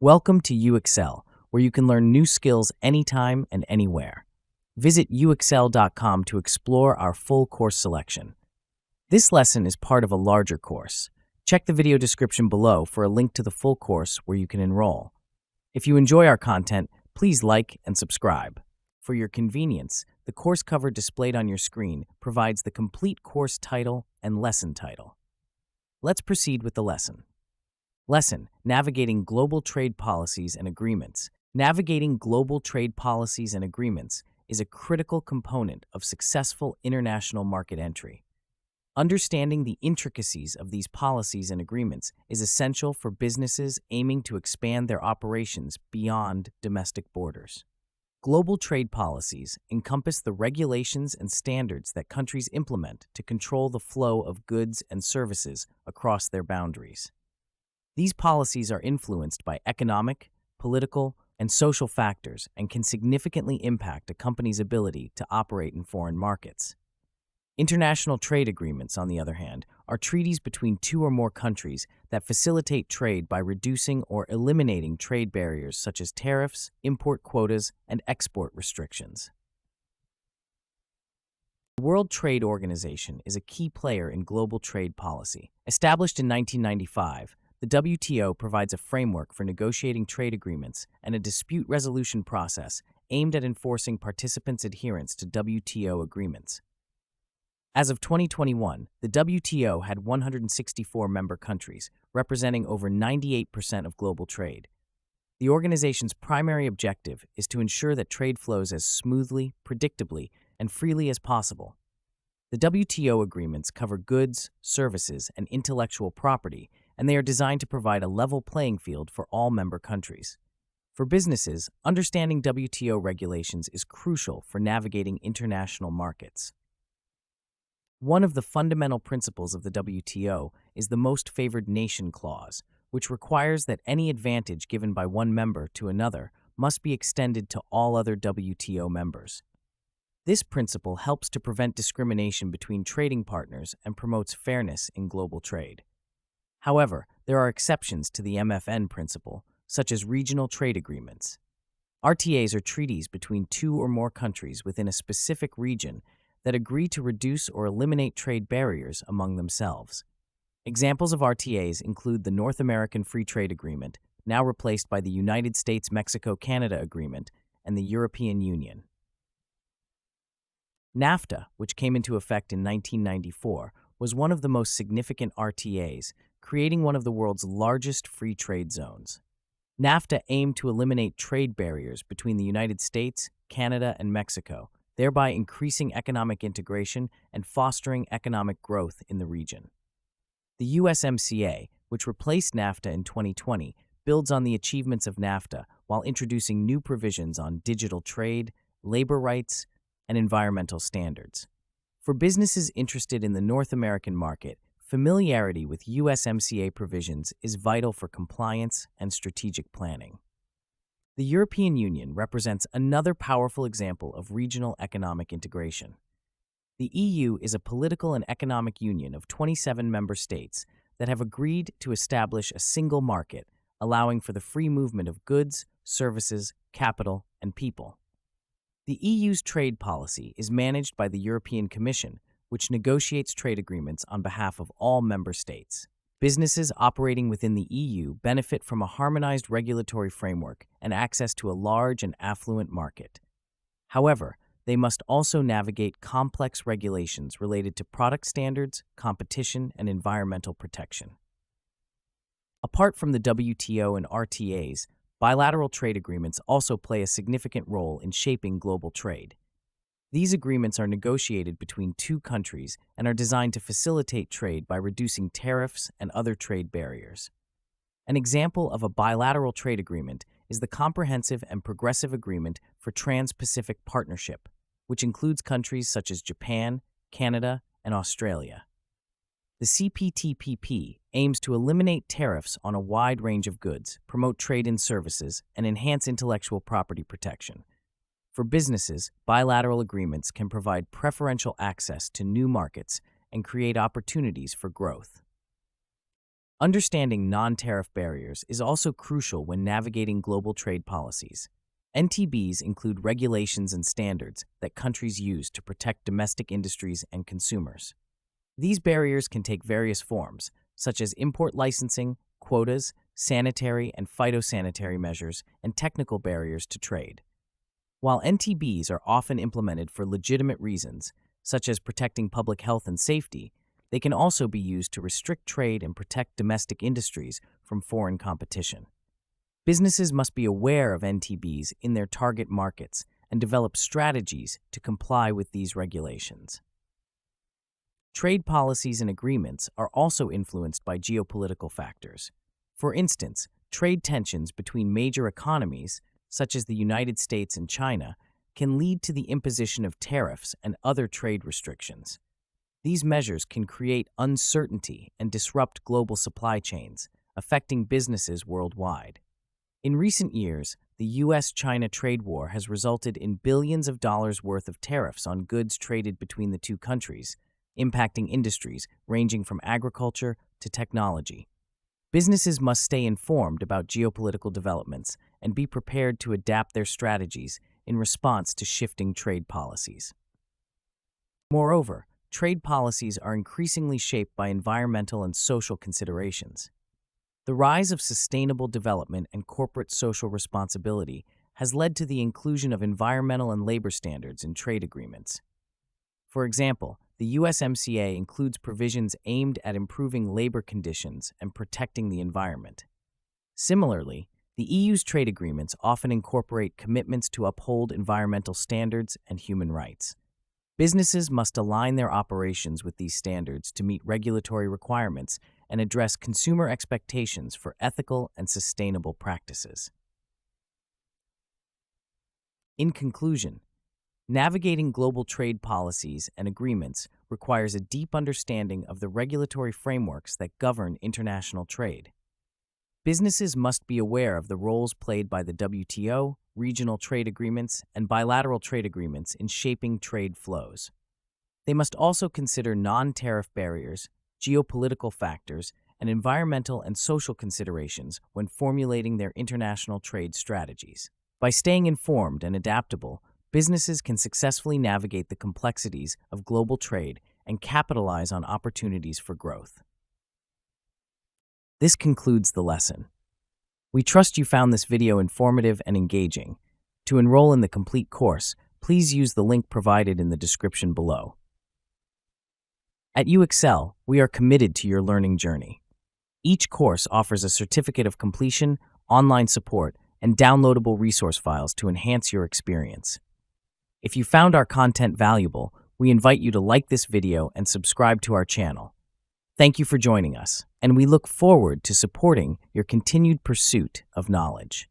Welcome to UXL, where you can learn new skills anytime and anywhere. Visit uxl.com to explore our full course selection. This lesson is part of a larger course. Check the video description below for a link to the full course where you can enroll. If you enjoy our content, please like and subscribe. For your convenience, the course cover displayed on your screen provides the complete course title and lesson title. Let's proceed with the lesson. Lesson: Navigating Global Trade Policies and Agreements. Navigating global trade policies and agreements is a critical component of successful international market entry. Understanding the intricacies of these policies and agreements is essential for businesses aiming to expand their operations beyond domestic borders. Global trade policies encompass the regulations and standards that countries implement to control the flow of goods and services across their boundaries. These policies are influenced by economic, political, and social factors and can significantly impact a company's ability to operate in foreign markets. International trade agreements, on the other hand, are treaties between two or more countries that facilitate trade by reducing or eliminating trade barriers such as tariffs, import quotas, and export restrictions. The World Trade Organization is a key player in global trade policy. Established in 1995, the WTO provides a framework for negotiating trade agreements and a dispute resolution process aimed at enforcing participants' adherence to WTO agreements. As of 2021, the WTO had 164 member countries, representing over 98% of global trade. The organization's primary objective is to ensure that trade flows as smoothly, predictably, and freely as possible. The WTO agreements cover goods, services, and intellectual property, and they are designed to provide a level playing field for all member countries. For businesses, understanding WTO regulations is crucial for navigating international markets. One of the fundamental principles of the WTO is the Most Favored Nation clause, which requires that any advantage given by one member to another must be extended to all other WTO members. This principle helps to prevent discrimination between trading partners and promotes fairness in global trade. However, there are exceptions to the MFN principle, such as regional trade agreements. RTAs are treaties between two or more countries within a specific region that agree to reduce or eliminate trade barriers among themselves. Examples of RTAs include the North American Free Trade Agreement, now replaced by the United States-Mexico-Canada Agreement, and the European Union. NAFTA, which came into effect in 1994, was one of the most significant RTAs, creating one of the world's largest free trade zones. NAFTA aimed to eliminate trade barriers between the United States, Canada, and Mexico, thereby increasing economic integration and fostering economic growth in the region. The USMCA, which replaced NAFTA in 2020, builds on the achievements of NAFTA while introducing new provisions on digital trade, labor rights, and environmental standards. For businesses interested in the North American market, familiarity with USMCA provisions is vital for compliance and strategic planning. The European Union represents another powerful example of regional economic integration. The EU is a political and economic union of 27 member states that have agreed to establish a single market, allowing for the free movement of goods, services, capital, and people. The EU's trade policy is managed by the European Commission, which negotiates trade agreements on behalf of all member states. Businesses operating within the EU benefit from a harmonized regulatory framework and access to a large and affluent market. However, they must also navigate complex regulations related to product standards, competition, and environmental protection. Apart from the WTO and RTAs, bilateral trade agreements also play a significant role in shaping global trade. These agreements are negotiated between two countries and are designed to facilitate trade by reducing tariffs and other trade barriers. An example of a bilateral trade agreement is the Comprehensive and Progressive Agreement for Trans-Pacific Partnership, which includes countries such as Japan, Canada, and Australia. The CPTPP aims to eliminate tariffs on a wide range of goods, promote trade in services, and enhance intellectual property protection. For businesses, bilateral agreements can provide preferential access to new markets and create opportunities for growth. Understanding non-tariff barriers is also crucial when navigating global trade policies. NTBs include regulations and standards that countries use to protect domestic industries and consumers. These barriers can take various forms, such as import licensing, quotas, sanitary and phytosanitary measures, and technical barriers to trade. While NTBs are often implemented for legitimate reasons, such as protecting public health and safety, they can also be used to restrict trade and protect domestic industries from foreign competition. Businesses must be aware of NTBs in their target markets and develop strategies to comply with these regulations. Trade policies and agreements are also influenced by geopolitical factors. For instance, trade tensions between major economies, such as the United States and China, can lead to the imposition of tariffs and other trade restrictions. These measures can create uncertainty and disrupt global supply chains, affecting businesses worldwide. In recent years, the U.S.-China trade war has resulted in billions of dollars worth of tariffs on goods traded between the two countries, impacting industries ranging from agriculture to technology. Businesses must stay informed about geopolitical developments and be prepared to adapt their strategies in response to shifting trade policies. Moreover, trade policies are increasingly shaped by environmental and social considerations. The rise of sustainable development and corporate social responsibility has led to the inclusion of environmental and labor standards in trade agreements. For example, the USMCA includes provisions aimed at improving labor conditions and protecting the environment. Similarly, the EU's trade agreements often incorporate commitments to uphold environmental standards and human rights. Businesses must align their operations with these standards to meet regulatory requirements and address consumer expectations for ethical and sustainable practices. In conclusion, navigating global trade policies and agreements requires a deep understanding of the regulatory frameworks that govern international trade. Businesses must be aware of the roles played by the WTO, regional trade agreements, and bilateral trade agreements in shaping trade flows. They must also consider non-tariff barriers, geopolitical factors, and environmental and social considerations when formulating their international trade strategies. By staying informed and adaptable, businesses can successfully navigate the complexities of global trade and capitalize on opportunities for growth. This concludes the lesson. We trust you found this video informative and engaging. To enroll in the complete course, please use the link provided in the description below. At UExcel, we are committed to your learning journey. Each course offers a certificate of completion, online support, and downloadable resource files to enhance your experience. If you found our content valuable, we invite you to like this video and subscribe to our channel. Thank you for joining us, and we look forward to supporting your continued pursuit of knowledge.